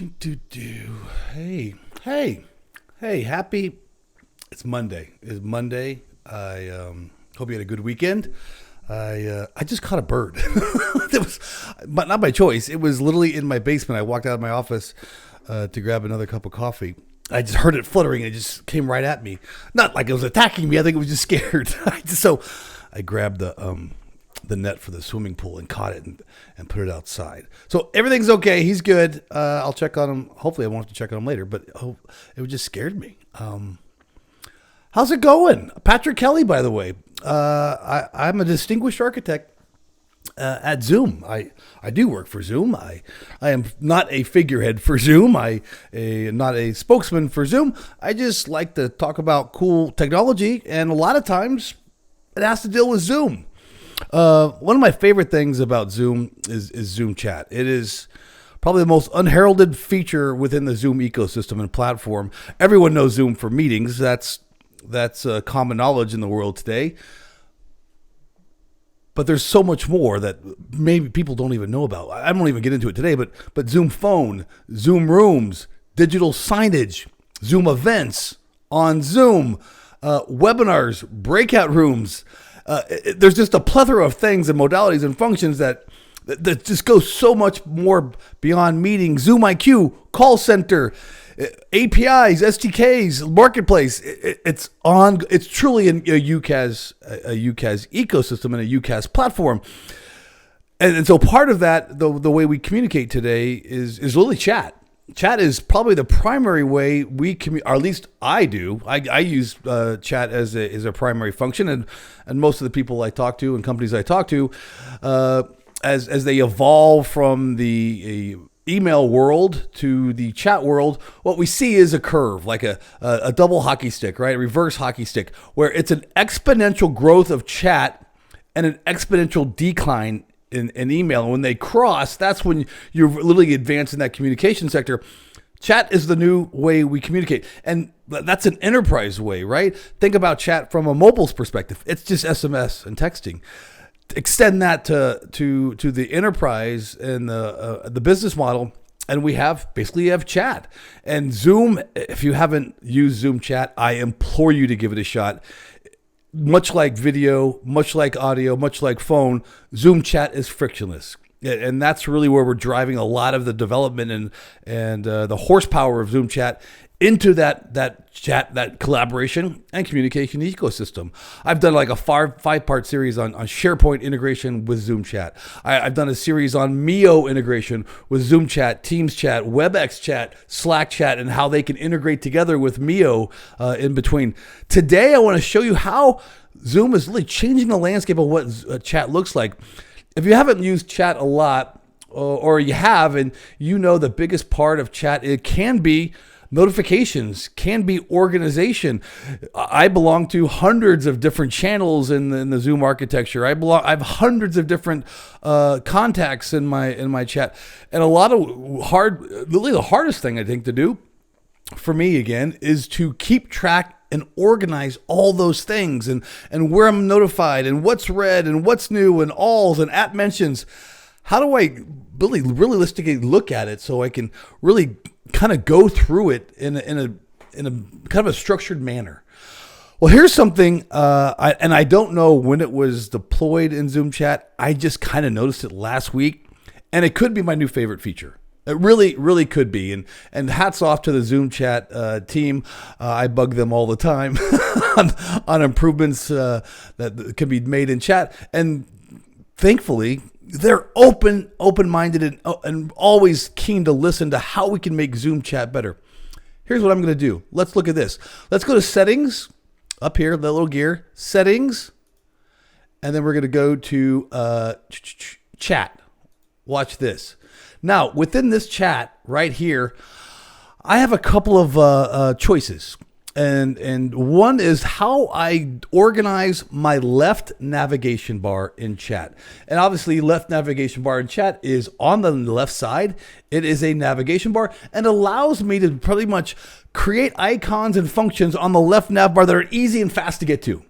Do. Hey, happy. It's Monday. It's Monday. I hope you had a good weekend. I just caught a bird. It was, but not by choice. It was literally in my basement. I walked out of my office to grab another cup of coffee. I just heard it fluttering. And it just came right at me. Not like it was attacking me. I think it was just scared. So I grabbed the net for the swimming pool and caught it and put it outside. So everything's okay. He's good. I'll check on him. Hopefully I won't have to check on him later, but it just scared me. How's it going? Patrick Kelley, by the way. I'm a distinguished architect at Zoom. I do work for Zoom. I am not a figurehead for Zoom. Not a spokesman for Zoom. I just like to talk about cool technology, and a lot of times it has to deal with Zoom. One of my favorite things about Zoom is Zoom Chat. It is probably the most unheralded feature within the Zoom ecosystem and platform. Everyone knows Zoom for meetings. That's common knowledge in the world today. But there's so much more that maybe people don't even know about. I won't even get into it today, but Zoom Phone, Zoom Rooms, digital signage, Zoom events on Zoom, webinars, breakout rooms. There's just a plethora of things and modalities and functions that just go so much more beyond meetings. Zoom IQ, call center, APIs, SDKs, marketplace. It's truly a UCaaS ecosystem and a UCaaS platform. And so part of that, the way we communicate today is really chat. Chat is probably the primary way we communicate, or at least I do. I use chat as a primary function, and most of the people I talk to and companies I talk to, as they evolve from the email world to the chat world, what we see is a curve, like a double hockey stick, right? A reverse hockey stick, where it's an exponential growth of chat and an exponential decline in email. And when they cross, that's when you're literally advancing that communication sector. Chat is the new way we communicate. And that's an enterprise way, right? Think about chat from a mobile's perspective. It's just SMS and texting. Extend that to the enterprise and the business model, and we basically have chat. And Zoom, if you haven't used Zoom Chat, I implore you to give it a shot. Much like video, much like audio, much like phone, Zoom Chat is frictionless. And that's really where we're driving a lot of the development and the horsepower of Zoom Chat into that chat, that collaboration and communication ecosystem. I've done like a five-part series on SharePoint integration with Zoom Chat. I've done a series on Mio integration with Zoom Chat, Teams Chat, WebEx Chat, Slack Chat, and how they can integrate together with Mio in between. Today, I want to show you how Zoom is really changing the landscape of what chat looks like. If you haven't used chat a lot, or you have, and you know the biggest part of chat, it can be notifications, can be organization. I belong to hundreds of different channels in the Zoom architecture. I have hundreds of different contacts in my chat, and a lot of really the hardest thing I think to do for me again is to keep track and organize all those things and where I'm notified and what's read and what's new and alls and app mentions. How do I really realistically look at it so I can really kind of go through it in a kind of a structured manner? Well, here's something, I don't know when it was deployed in Zoom Chat. I just kind of noticed it last week, and it could be my new favorite feature. It really, really could be. And hats off to the Zoom Chat team. I bug them all the time on improvements that can be made in chat. And thankfully, they're open-minded and always keen to listen to how we can make Zoom Chat better. Here's what I'm going to do. Let's look at this. Let's go to settings up here, the little gear, settings. And then we're going to go to chat. Watch this. Now, within this chat right here, I have a couple of choices. And one is how I organize my left navigation bar in chat. And obviously, left navigation bar in chat is on the left side. It is a navigation bar and allows me to pretty much create icons and functions on the left nav bar that are easy and fast to get to.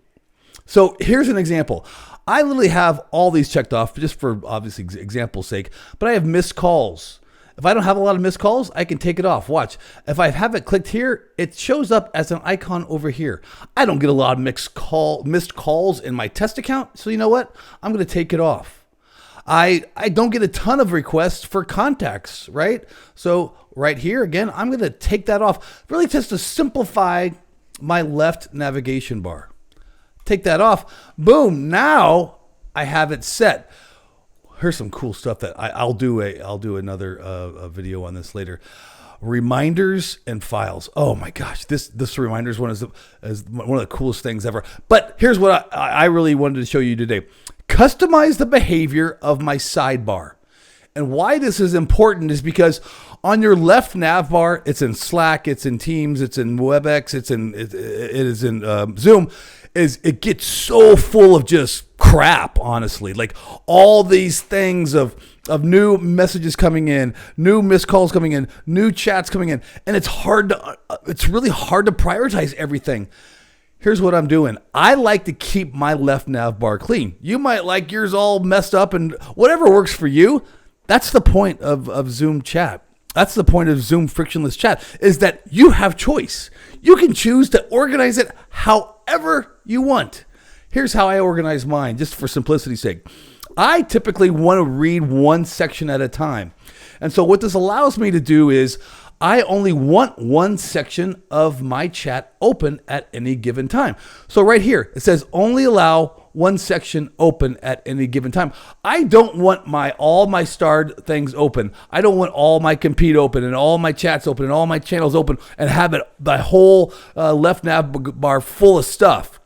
So here's an example. I literally have all these checked off just for obviously example's sake, but I have missed calls. If I don't have a lot of missed calls, I can take it off. Watch. If I have it clicked here, it shows up as an icon over here. I don't get a lot of missed calls in my test account. So you know what? I'm going to take it off. I don't get a ton of requests for contacts, right? So right here, again, I'm going to take that off. Really just to simplify my left navigation bar. Take that off. Boom. Now I have it set. Here's some cool stuff that I'll do another video on this later. Reminders and files. Oh my gosh, this reminders one is one of the coolest things ever. But here's what I really wanted to show you today. Customize the behavior of my sidebar. And why this is important is because on your left nav bar, it's in Slack, it's in Teams, it's in WebEx, it is in Zoom. It gets so full of just crap, honestly. Like all these things of new messages coming in, new missed calls coming in, new chats coming in, and it's really hard to prioritize everything. Here's what I'm doing. I like to keep my left nav bar clean. You might like yours all messed up, and whatever works for you. That's the point of Zoom chat. That's the point of Zoom frictionless chat, is that you have choice. You can choose to organize it however you want. Here's how I organize mine, just for simplicity's sake. I typically want to read one section at a time. And so what this allows me to do is I only want one section of my chat open at any given time. So right here, it says only allow one section open at any given time. I don't want all my starred things open. I don't want all my compete open and all my chats open and all my channels open and have the whole left nav bar full of stuff.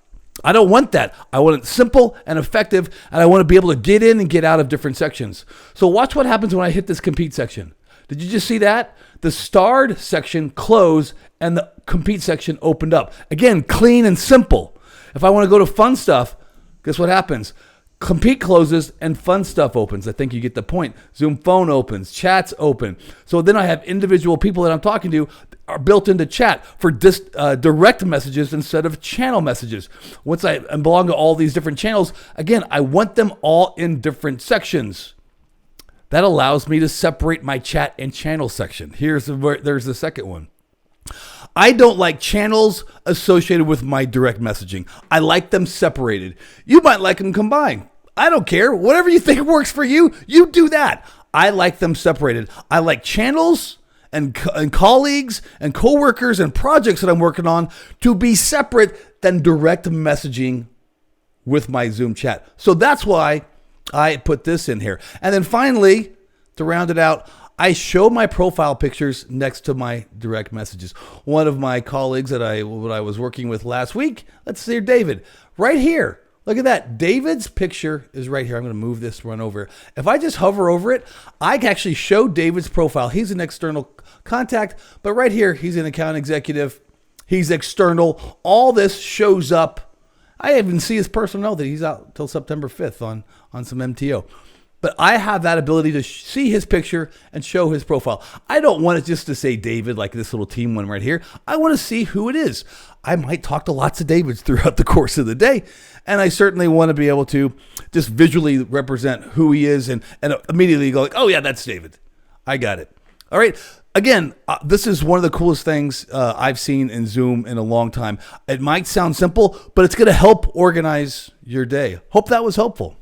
I don't want that. I want it simple and effective, and I want to be able to get in and get out of different sections. So watch what happens when I hit this compete section. Did you just see that? The starred section closed and the compete section opened up. Again, clean and simple. If I want to go to fun stuff, guess what happens? Compete closes and fun stuff opens. I think you get the point. Zoom phone opens, chats open. So then I have individual people that I'm talking to are built into chat for direct messages instead of channel messages. Once I belong to all these different channels, again, I want them all in different sections. That allows me to separate my chat and channel section. There's the second one. I don't like channels associated with my direct messaging. I like them separated. You might like them combined. I don't care. Whatever you think works for you, you do that. I like them separated. I like channels and colleagues and coworkers and projects that I'm working on to be separate than direct messaging with my Zoom chat. So that's why I put this in here. And then finally, to round it out, I show my profile pictures next to my direct messages. One of my colleagues that I was working with last week, let's see, David, right here. Look at that. David's picture is right here. I'm going to move this, run over. If I just hover over it, I can actually show David's profile. He's an external contact, but right here, he's an account executive. He's external. All this shows up. I even see his personal note that he's out till September 5th on some MTO. But I have that ability to see his picture and show his profile. I don't want it just to say David, like this little team one right here. I want to see who it is. I might talk to lots of Davids throughout the course of the day. And I certainly want to be able to just visually represent who he is and immediately go like, oh yeah, that's David. I got it. All right. Again, this is one of the coolest things I've seen in Zoom in a long time. It might sound simple, but it's going to help organize your day. Hope that was helpful.